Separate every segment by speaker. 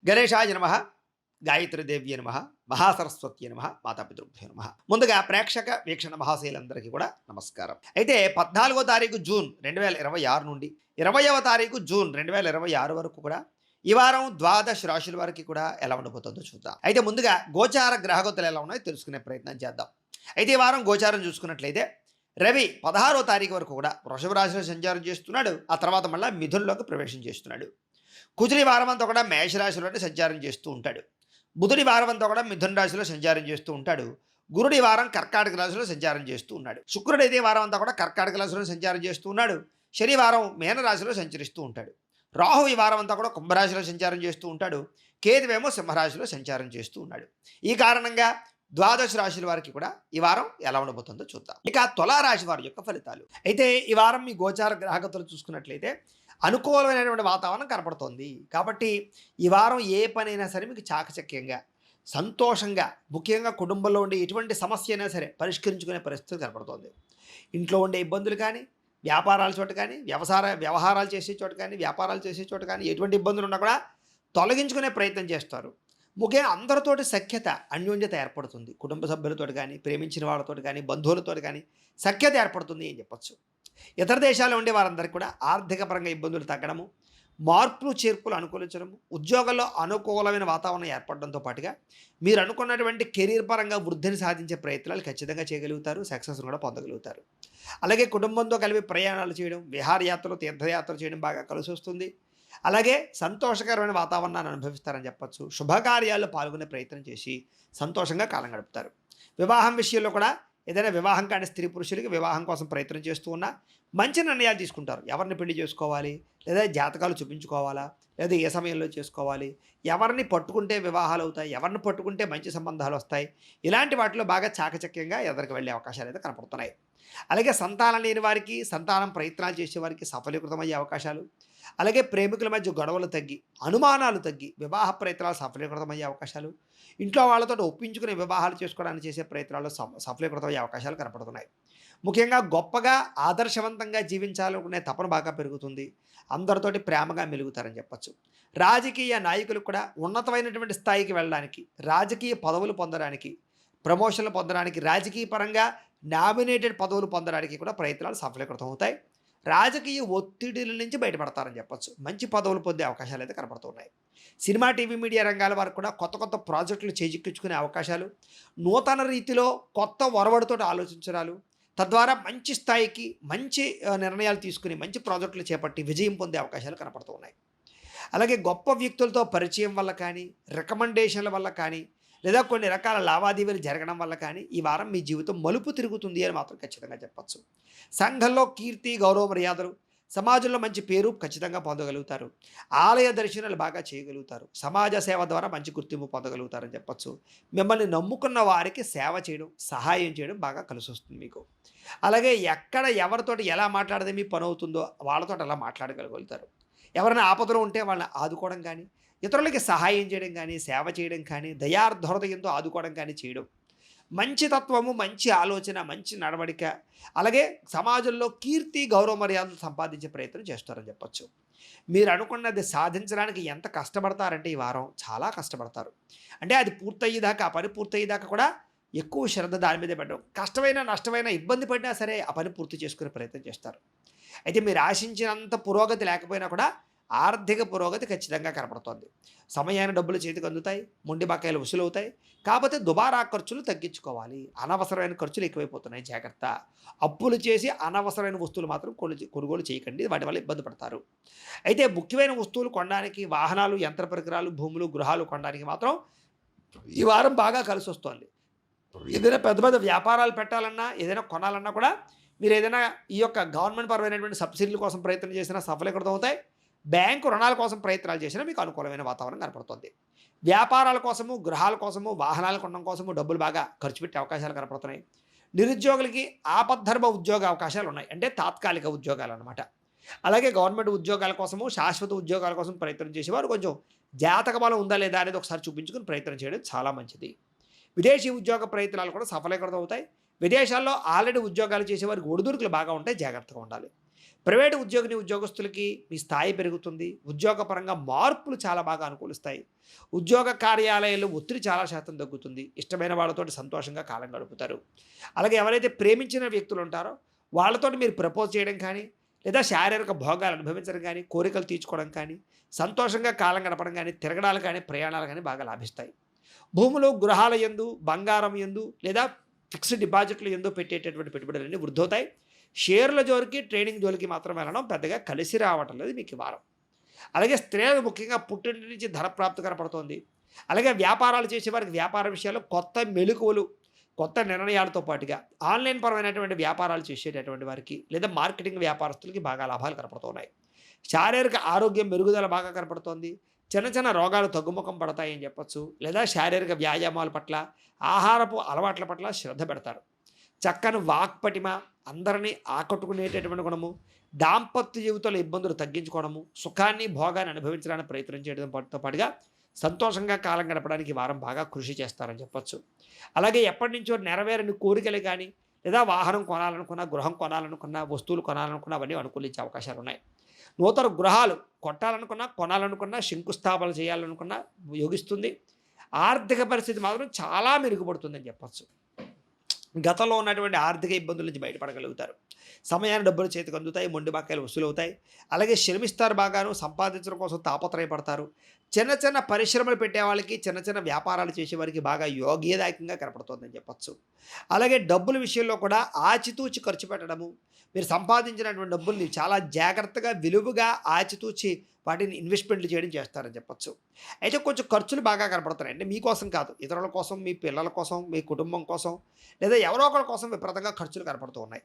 Speaker 1: గణేశాయ నమః, గాయత్రీదేవ్యై నమః, మహాసరస్వత్యై నమః, మాతాపితృభ్యో నమః. ముందుగా ప్రేక్షక వీక్షణ మహాశయులందరికీ కూడా నమస్కారం. అయితే 14వ తారీఖు జూన్ 2026 నుండి 20వ తారీఖు జూన్ 2026 వరకు కూడా ఈ వారం ద్వాదశ రాశుల వారికి కూడా ఎలా ఉండబోతుందో చూద్దాం. అయితే ముందుగా గోచార గ్రహగతులు ఎలా ఉన్నాయో తెలుసుకునే ప్రయత్నం చేద్దాం. అయితే ఈ వారం గోచారం చూసుకున్నట్లయితే రవి 16వ తారీఖు వరకు కూడా వృషభ రాశిలో సంచారం చేస్తున్నాడు. ఆ తర్వాత మళ్ళీ మిథునంలోకి ప్రవేశం చేస్తున్నాడు. కుజుడి వారం అంతా కూడా మేషరాశిలోనే సంచారం చేస్తూ ఉంటాడు. బుధుడి వారం అంతా కూడా మిథున రాశిలో సంచారం చేస్తూ ఉంటాడు. గురుడి వారం కర్కాటక రాశిలో సంచారం చేస్తూ ఉన్నాడు. శుక్రుడు అయితే వారం అంతా కూడా కర్కాటక రాశిలో సంచారం చేస్తూ ఉన్నాడు. శనివారం మీనరాశిలో సంచరిస్తూ ఉంటాడు. రాహు ఈ వారం అంతా కూడా కుంభరాశిలో సంచారం చేస్తూ ఉంటాడు. కేతువేమో సింహరాశిలో సంచారం చేస్తూ ఉన్నాడు. ఈ కారణంగా ద్వాదశ రాశుల వారికి కూడా ఈ వారం ఎలా ఉండబోతుందో చూద్దాం. ఇక తులారాశి వారి యొక్క ఫలితాలు. అయితే ఈ వారం మీ గోచార గ్రహగతులు చూసుకున్నట్లయితే అనుకూలమైనటువంటి వాతావరణం కనపడుతోంది. కాబట్టి ఈ వారం ఏ పనైనా సరే మీకు చాకచక్యంగా, సంతోషంగా, ముఖ్యంగా కుటుంబంలో ఉండే ఎటువంటి సమస్య అయినా సరే పరిష్కరించుకునే పరిస్థితి కనపడుతోంది. ఇంట్లో ఉండే ఇబ్బందులు కానీ, వ్యాపారాల చోట కానీ, వ్యవహారాలు చేసే చోట కానీ, వ్యాపారాలు చేసే చోట కానీ ఎటువంటి ఇబ్బందులు ఉన్నా కూడా తొలగించుకునే ప్రయత్నం చేస్తారు. ముఖ్యంగా అందరితోటి సఖ్యత, అన్యోన్యత ఏర్పడుతుంది. కుటుంబ సభ్యులతో కానీ, ప్రేమించిన వాళ్ళతో కానీ, బంధువులతో కానీ సఖ్యత ఏర్పడుతుంది అని చెప్పొచ్చు. ఇతర దేశాల్లో ఉండే వారందరికీ కూడా ఆర్థిక పరంగా ఇబ్బందులు తగ్గడము, మార్పులు చేర్పులు అనుకూలించడము, ఉద్యోగాల్లో అనుకూలమైన వాతావరణం ఏర్పడడంతో పాటుగా మీరు అనుకున్నటువంటి కెరీర్ పరంగా వృద్ధిని సాధించే ప్రయత్నాలు ఖచ్చితంగా చేయగలుగుతారు. సక్సెస్ కూడా పొందగలుగుతారు. అలాగే కుటుంబంతో కలిపి ప్రయాణాలు చేయడం, విహారయాత్రలు, తీర్థయాత్రలు చేయడం బాగా కలిసి వస్తుంది. అలాగే సంతోషకరమైన వాతావరణాన్ని అనుభవిస్తారని చెప్పచ్చు. శుభకార్యాల్లో పాల్గొనే ప్రయత్నం చేసి సంతోషంగా కాలం గడుపుతారు. వివాహం విషయంలో కూడా ఏదైనా వివాహం కాని స్త్రీ పురుషులకి వివాహం కోసం ప్రయత్నం చేస్తూ ఉన్నా మంచి నిర్ణయాలు తీసుకుంటారు. ఎవరిని పెళ్లి చేసుకోవాలి, లేదా జాతకాలు చూపించుకోవాలా, లేదా ఏ సమయంలో చేసుకోవాలి, ఎవరిని పట్టుకుంటే వివాహాలు అవుతాయి, ఎవరిని పట్టుకుంటే మంచి సంబంధాలు వస్తాయి, ఇలాంటి వాటిలో బాగా చాకచక్యంగా ఎదరికి వెళ్ళే అవకాశాలు అయితే కనపడుతున్నాయి. అలాగే సంతానం లేని వారికి, సంతానం ప్రయత్నాలు చేసేవారికి సఫలీకృతమయ్యే అవకాశాలు, అలాగే ప్రేమికుల మధ్య గొడవలు తగ్గి, అనుమానాలు తగ్గి, వివాహ ప్రయత్నాలు సఫలీకృతమయ్యే అవకాశాలు, ఇంట్లో వాళ్ళతో ఒప్పించుకుని వివాహాలు చేసుకోవడానికి చేసే ప్రయత్నాల్లో సఫలీకృతమయ్యే అవకాశాలు కనపడుతున్నాయి. ముఖ్యంగా గొప్పగా ఆదర్శవంతంగా జీవించాలనుకునే తపన బాగా పెరుగుతుంది. అందరితోటి ప్రేమగా మెలుగుతారని చెప్పచ్చు. రాజకీయ నాయకులు కూడా ఉన్నతమైనటువంటి స్థాయికి వెళ్ళడానికి, రాజకీయ పదవులు పొందడానికి, ప్రమోషన్లు పొందడానికి, రాజకీయ పరంగా నామినేటెడ్ పదవులు పొందడానికి కూడా ప్రయత్నాలు సఫలీకృతం అవుతాయి. రాజకీయ ఒత్తిడిల నుంచి బయటపడతారని చెప్పచ్చు. మంచి పదవులు పొందే అవకాశాలు అయితే కనపడుతున్నాయి. సినిమా, టీవీ, మీడియా రంగాల వారికి కూడా కొత్త కొత్త ప్రాజెక్టులు చేజిక్కించుకునే అవకాశాలు, నూతన రీతిలో కొత్త ఒరవడితో ఆలోచించడాలు, తద్వారా మంచి స్థాయికి మంచి నిర్ణయాలు తీసుకుని మంచి ప్రాజెక్టులు చేపట్టి విజయం పొందే అవకాశాలు కనపడుతున్నాయి. అలాగే గొప్ప వ్యక్తులతో పరిచయం వల్ల కానీ, రికమెండేషన్ల వల్ల కానీ, లేదా కొన్ని రకాల లావాదేవీలు జరగడం వల్ల కానీ ఈ వారం మీ జీవితం మలుపు తిరుగుతుంది అని మాత్రం ఖచ్చితంగా చెప్పచ్చు. సంఘంలో కీర్తి, గౌరవ మర్యాదలు, సమాజంలో మంచి పేరు ఖచ్చితంగా పొందగలుగుతారు. ఆలయ దర్శనాలు బాగా చేయగలుగుతారు. సమాజ సేవ ద్వారా మంచి గుర్తింపు పొందగలుగుతారని చెప్పచ్చు. మిమ్మల్ని నమ్ముకున్న వారికి సేవ చేయడం, సహాయం చేయడం బాగా కలిసి వస్తుంది మీకు. అలాగే ఎక్కడ ఎవరితోటి ఎలా మాట్లాడితే మీ పని అవుతుందో వాళ్ళతో అలా మాట్లాడగలుగుతారు. ఎవరైనా ఆపదలో ఉంటే వాళ్ళని ఆదుకోవడం కానీ, ఇతరులకి సహాయం చేయడం కానీ, సేవ చేయడం కానీ, దయార్ధహృదయంతో ఆదుకోవడం కానీ చేయడం, మంచి తత్వము, మంచి ఆలోచన, మంచి నడవడిక, అలాగే సమాజంలో కీర్తి, గౌరవ మర్యాదలు సంపాదించే ప్రయత్నం చేస్తారని చెప్పచ్చు. మీరు అనుకున్నది సాధించడానికి ఎంత కష్టపడతారంటే ఈ వారం చాలా కష్టపడతారు. అంటే అది పూర్తయ్యేదాకా, ఆ పని పూర్తయ్యేదాకా కూడా ఎక్కువ శ్రద్ధ దాని మీదే పెట్టడం, కష్టమైన నష్టమైన ఇబ్బంది పడినా సరే ఆ పని పూర్తి చేసుకునే ప్రయత్నం చేస్తారు. అయితే మీరు ఆశించినంత పురోగతి లేకపోయినా కూడా ఆర్థిక పురోగతి ఖచ్చితంగా కనపడుతోంది. సమయాన్ని డబ్బులు చేతికి అందుతాయి, మొండి బకాయిలు వసూలవుతాయి. కాకపోతే దుబారా ఖర్చులు తగ్గించుకోవాలి. అనవసరమైన ఖర్చులు ఎక్కువైపోతున్నాయి, జాగ్రత్త. అప్పులు చేసి అనవసరమైన వస్తువులు మాత్రం కొనుగోలు చేయకండి, వాటి వల్ల ఇబ్బంది పడతారు. అయితే ముఖ్యమైన వస్తువులు కొనడానికి, వాహనాలు, యంత్ర పరికరాలు, భూములు, గృహాలు కొనడానికి మాత్రం ఈ వారం బాగా కలిసి వస్తుంది. ఏదైనా పెద్ద పెద్ద వ్యాపారాలు పెట్టాలన్నా, ఏదైనా కొనాలన్నా కూడా మీరు ఏదైనా ఈ యొక్క గవర్నమెంట్ పరమైనటువంటి సబ్సిడీల కోసం ప్రయత్నం చేసినా సఫలీకృతం అవుతాయి. బ్యాంకు రుణాల కోసం ప్రయత్నాలు చేసినా మీకు అనుకూలమైన వాతావరణం కనపడుతుంది. వ్యాపారాల కోసము, గృహాల కోసము, వాహనాల కొనడం కోసము డబ్బులు బాగా ఖర్చు పెట్టే అవకాశాలు కనపడుతున్నాయి. నిరుద్యోగులకి ఆపద్ధర్మ ఉద్యోగ అవకాశాలు ఉన్నాయి, అంటే తాత్కాలిక ఉద్యోగాలు అన్నమాట. అలాగే గవర్నమెంట్ ఉద్యోగాల కోసము, శాశ్వత ఉద్యోగాల కోసం ప్రయత్నం చేసేవారు కొంచెం జాతక బలం ఉందా లేదా అనేది ఒకసారి చూపించుకుని ప్రయత్నం చేయడం చాలా మంచిది. విదేశీ ఉద్యోగ ప్రయత్నాలు కూడా సఫలీకృతం అవుతాయి. విదేశాల్లో ఆల్రెడీ ఉద్యోగాలు చేసేవారికి ఒడిదుడుకులు బాగా ఉంటాయి, జాగ్రత్తగా ఉండాలి. ప్రైవేటు ఉద్యోగస్తులకి మీ స్థాయి పెరుగుతుంది. ఉద్యోగపరంగా మార్పులు చాలా బాగా అనుకూలిస్తాయి. ఉద్యోగ కార్యాలయాల్లో ఒత్తిడి చాలా శాతం తగ్గుతుంది. ఇష్టమైన వాళ్ళతోటి సంతోషంగా కాలం గడుపుతారు. అలాగే ఎవరైతే ప్రేమించిన వ్యక్తులు ఉంటారో వాళ్ళతోటి మీరు ప్రపోజ్ చేయడం కానీ, లేదా శారీరక భోగాలు అనుభవించడం కానీ, కోరికలు తీర్చుకోవడం కానీ, సంతోషంగా కాలం గడపడం కానీ, తిరగడాలు కానీ, ప్రయాణాలు కానీ బాగా లాభిస్తాయి. భూములు, గృహాల యందు, బంగారం యందు లేదా ఫిక్స్డ్ డిపాజిట్ల యందు పెట్టేటటువంటి పెట్టుబడులన్నీ వృద్ధవుతాయి. షేర్ల జోలికి, ట్రేడింగ్ జోలికి మాత్రం వెళ్ళడం పెద్దగా కలిసి రావటం లేదు మీకు ఈ వారం. అలాగే స్త్రీలు ముఖ్యంగా పుట్టింటి నుంచి ధన ప్రాప్తి కనపడుతోంది. అలాగే వ్యాపారాలు చేసేవారికి వ్యాపార విషయాల్లో కొత్త మెళకువలు, కొత్త నిర్ణయాలతో పాటుగా ఆన్‌లైన్ పరమైనటువంటి వ్యాపారాలు చేసేటటువంటి వారికి లేదా మార్కెటింగ్ వ్యాపారస్తులకి బాగా లాభాలు కనపడుతున్నాయి. శారీరక ఆరోగ్యం మెరుగుదల బాగా కనపడుతోంది. చిన్న చిన్న రోగాలు తగ్గుముఖం పడతాయని చెప్పొచ్చు. లేదా శారీరక వ్యాయామాల పట్ల, ఆహారపు అలవాట్ల పట్ల శ్రద్ధ పెడతారు. చక్కని వాక్పటిమ, అందరినీ ఆకట్టుకునేటటువంటి గుణము, దాంపత్య జీవితంలో ఇబ్బందులు తగ్గించుకోవడము, సుఖాన్ని, భోగాన్ని అనుభవించడానికి ప్రయత్నం చేయడంతో పాటుగా సంతోషంగా కాలం గడపడానికి ఈ వారం బాగా కృషి చేస్తారని చెప్పొచ్చు. అలాగే ఎప్పటినుంచో నెరవేరని కోరికలు కానీ, లేదా వాహనం కొనాలనుకున్నా, గృహం కొనాలనుకున్నా, వస్తువులు కొనాలనుకున్నా అవన్నీ అనుకూలించే అవకాశాలున్నాయి. నూతన గృహాలు కొనాలనుకున్నా, శంకుస్థాపన చేయాలనుకున్నా యోగిస్తుంది. ఆర్థిక పరిస్థితి మాత్రం చాలా మెరుగుపడుతుందని చెప్పొచ్చు. గతంలో ఉన్నటువంటి ఆర్థిక ఇబ్బందుల నుంచి బయటపడగలుగుతారు. సమయాన్ని డబ్బులు చేతికి అందుతాయి, మొండి బకాయిలు వసూలవుతాయి. అలాగే శ్రమిస్తారు బాగాను, సంపాదించడం కోసం తాపత్రయపడతారు. చిన్న చిన్న పరిశ్రమలు పెట్టే వాళ్ళకి, చిన్న చిన్న వ్యాపారాలు చేసేవారికి బాగా యోగ్యదాయకంగా కనపడుతుందని చెప్పొచ్చు. అలాగే డబ్బుల విషయంలో కూడా ఆచితూచి ఖర్చు పెట్టడము, మీరు సంపాదించినటువంటి డబ్బుల్ని చాలా జాగ్రత్తగా, విలువగా ఆచితూచి వాటిని ఇన్వెస్ట్మెంట్లు చేయడం చేస్తారని చెప్పొచ్చు. అయితే కొంచెం ఖర్చులు బాగా కనపడుతున్నాయి. అంటే మీకోసం కాదు, ఇతరుల కోసం, మీ పిల్లల కోసం, మీ కుటుంబం కోసం, లేదా ఎవరో ఒకరి కోసం విపరీతంగా ఖర్చులు కనపడుతూ ఉన్నాయి.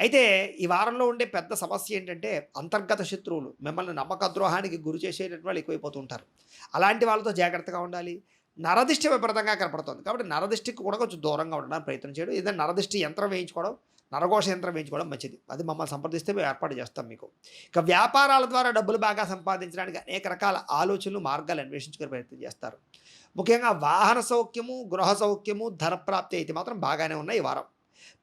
Speaker 1: అయితే ఈ వారంలో ఉండే పెద్ద సమస్య ఏంటంటే అంతర్గత శత్రువులు, మిమ్మల్ని నమ్మక ద్రోహానికి గురి చేసేటటువంటి వాళ్ళు ఎక్కువైపోతూ ఉంటారు. అలాంటి వాళ్ళతో జాగ్రత్తగా ఉండాలి. నరదిష్టి విపరీతంగా కనపడుతుంది. కాబట్టి నరదిష్టికి కూడా కొంచెం దూరంగా ఉండడానికి ప్రయత్నం చేయడం, ఏదైనా నరదిష్టి యంత్రం వేయించుకోవడం, నరఘోష యంత్రం వేయించుకోవడం మంచిది. అది మమ్మల్ని సంప్రదిస్తే మేము ఏర్పాటు చేస్తాం మీకు. ఇక వ్యాపారాల ద్వారా డబ్బులు బాగా సంపాదించడానికి అనేక రకాల ఆలోచనలు, మార్గాలు అన్వేషించుకునే ప్రయత్నం చేస్తారు. ముఖ్యంగా వాహన సౌఖ్యము, గృహ సౌఖ్యము, ధనప్రాప్తి అయితే మాత్రం బాగానే ఉన్నాయి ఈ వారం.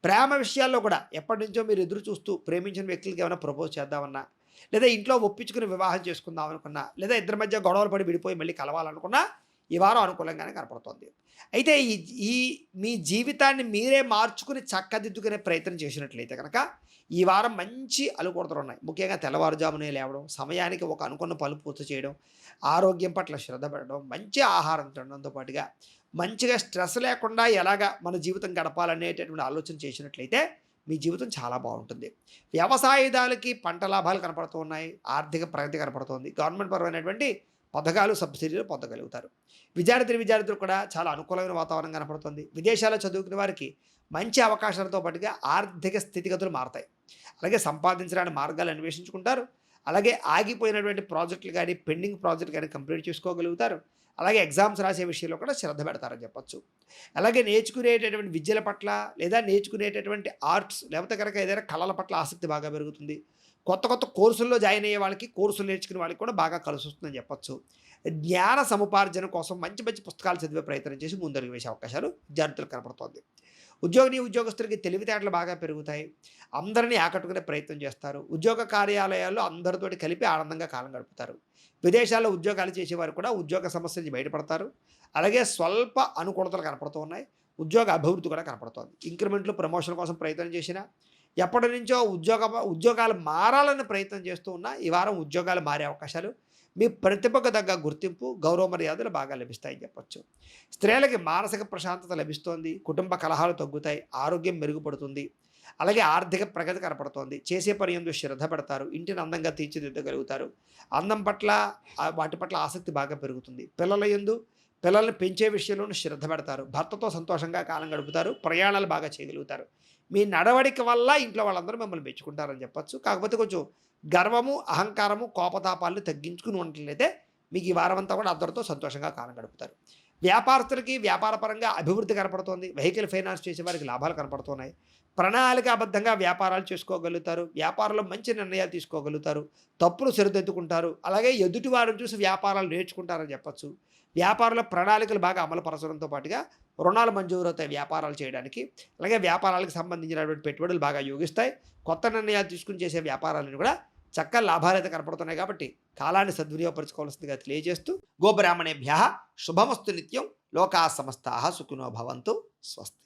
Speaker 1: ప్రేమ విషయాల్లో కూడా ఎప్పటి నుంచో మీరు ఎదురు చూస్తూ ప్రేమించిన వ్యక్తులకి ఏమైనా ప్రపోజ్ చేద్దామన్నా, లేదా ఇంట్లో ఒప్పించుకుని వివాహం చేసుకుందాం అనుకున్నా, లేదా ఇద్దరి మధ్య గొడవలు పడి విడిపోయి మళ్ళీ కలవాలనుకున్నా ఈ వారం అనుకూలంగానే కనపడుతోంది. అయితే ఈ ఈ మీ జీవితాన్ని మీరే మార్చుకుని చక్కదిద్దుకునే ప్రయత్నం చేసినట్లయితే కనుక ఈ వారం మంచి అనుకూలతలు ఉన్నాయి. ముఖ్యంగా తెల్లవారుజామునే లేవడం, సమయానికి ఒక అనుకున్న పనులు పూర్తి చేయడం, ఆరోగ్యం పట్ల శ్రద్ధ పెట్టడం, మంచి ఆహారం తినడంతో పాటుగా మంచిగా స్ట్రెస్ లేకుండా ఎలాగా మన జీవితం గడపాలనేటటువంటి ఆలోచన చేసినట్లయితే మీ జీవితం చాలా బాగుంటుంది. వ్యవసాయదారులకి పంట లాభాలు కనపడుతూ ఉన్నాయి. ఆర్థిక ప్రగతి కనపడుతోంది. గవర్నమెంట్ పరమైనటువంటి పథకాలు, సబ్సిడీలు పొందగలుగుతారు. విద్యార్థులు కూడా చాలా అనుకూలమైన వాతావరణం కనపడుతుంది. విదేశాల్లో చదువుకునే వారికి మంచి అవకాశాలతో పాటుగా ఆర్థిక స్థితిగతులు మారతాయి. అలాగే సంపాదించడానికి మార్గాలు అన్వేషించుకుంటారు. అలాగే ఆగిపోయినటువంటి ప్రాజెక్టులు కానీ, పెండింగ్ ప్రాజెక్టులు కానీ కంప్లీట్ చేసుకోగలుగుతారు. అలాగే ఎగ్జామ్స్ రాసే విషయంలో కూడా శ్రద్ధ పెడతారని చెప్పొచ్చు. అలాగే నేర్చుకునేటటువంటి విద్యల పట్ల, లేదా నేర్చుకునేటటువంటి ఆర్ట్స్, లేకపోతే కనుక ఏదైనా కళల పట్ల ఆసక్తి బాగా పెరుగుతుంది. కొత్త కొత్త కోర్సుల్లో జాయిన్ అయ్యే వాళ్ళకి, కోర్సులు నేర్చుకునే వాళ్ళకి కూడా బాగా కలిసి వస్తుందని చెప్పొచ్చు. జ్ఞాన సముపార్జన కోసం మంచి మంచి పుస్తకాలు చదివే ప్రయత్నం చేసి ముందడుగు వేసే అవకాశాలు విద్యార్థులకు కనపడుతోంది. ఉద్యోగస్తులకి తెలివితేటలు బాగా పెరుగుతాయి. అందరినీ ఆకట్టుకునే ప్రయత్నం చేస్తారు. ఉద్యోగ కార్యాలయాల్లో అందరితోటి కలిపి ఆనందంగా కాలం గడుపుతారు. విదేశాల్లో ఉద్యోగాలు చేసేవారు కూడా ఉద్యోగ సమస్య నుంచి బయటపడతారు. అలాగే స్వల్ప అనుకూలతలు కనపడుతూ ఉన్నాయి. ఉద్యోగ అభివృద్ధి కూడా కనపడుతోంది. ఇంక్రిమెంట్లు, ప్రమోషన్ కోసం ప్రయత్నం చేసినా, ఎప్పటి నుంచో ఉద్యోగాలు మారాలని ప్రయత్నం చేస్తూ ఉన్నా ఈ వారం ఉద్యోగాలు మారే అవకాశాలు, మీ ప్రతిభకు తగ్గ గుర్తింపు, గౌరవ మర్యాదలు బాగా లభిస్తాయని చెప్పొచ్చు. స్త్రీలకి మానసిక ప్రశాంతత లభిస్తోంది. కుటుంబ కలహాలు తగ్గుతాయి. ఆరోగ్యం మెరుగుపడుతుంది. అలాగే ఆర్థిక ప్రగతి కనపడుతోంది. చేసే పని యందు శ్రద్ధ పెడతారు. ఇంటిని అందంగా తీర్చిదిద్దగలుగుతారు. అందం పట్ల, వాటి పట్ల ఆసక్తి బాగా పెరుగుతుంది. పిల్లల్ని పెంచే విషయంలోనూ శ్రద్ధ పెడతారు. భర్తతో సంతోషంగా కాలం గడుపుతారు. ప్రయాణాలు బాగా చేయగలుగుతారు. మీ నడవడిక వల్ల ఇంట్లో వాళ్ళందరూ మిమ్మల్ని మెచ్చుకుంటారని చెప్పొచ్చు. కాకపోతే కొంచెం గర్వము, అహంకారము, కోపతాపాలను తగ్గించుకుని ఉన్నట్లయితే మీకు ఈ వారం అంతా కూడా అందరితో సంతోషంగా కాలం గడుపుతారు. వ్యాపారస్తులకి వ్యాపారపరంగా అభివృద్ధి కనపడుతోంది. వెహికల్ ఫైనాన్స్ చేసే వారికి లాభాలు కనపడుతున్నాయి. ప్రణాళికాబద్ధంగా వ్యాపారాలు చేసుకోగలుగుతారు. వ్యాపారంలో మంచి నిర్ణయాలు తీసుకోగలుగుతారు. తప్పులు సరిదిద్దుకుంటారు. అలాగే ఎదుటి వారిని చూసి వ్యాపారాలు నేర్చుకుంటారని చెప్పొచ్చు. వ్యాపారంలో ప్రణాళికలు బాగా అమలుపరచడంతో పాటుగా రుణాలు మంజూరవుతాయి వ్యాపారాలు చేయడానికి. అలాగే వ్యాపారాలకు సంబంధించినటువంటి పెట్టుబడులు బాగా యోగిస్తాయి. కొత్త నిర్ణయాలు తీసుకొని చేసే వ్యాపారాలను కూడా చక్కగా లాభాలైతే కనపడుతున్నాయి కాబట్టి కాలాన్ని సద్వినియోగపరచుకోవాల్సిందిగా తెలియజేస్తూ గోబ్రాహ్మణేభ్య శుభమస్తు నిత్యం. లోకా సమస్తాః సుఖినో భవంతు. స్వస్తి.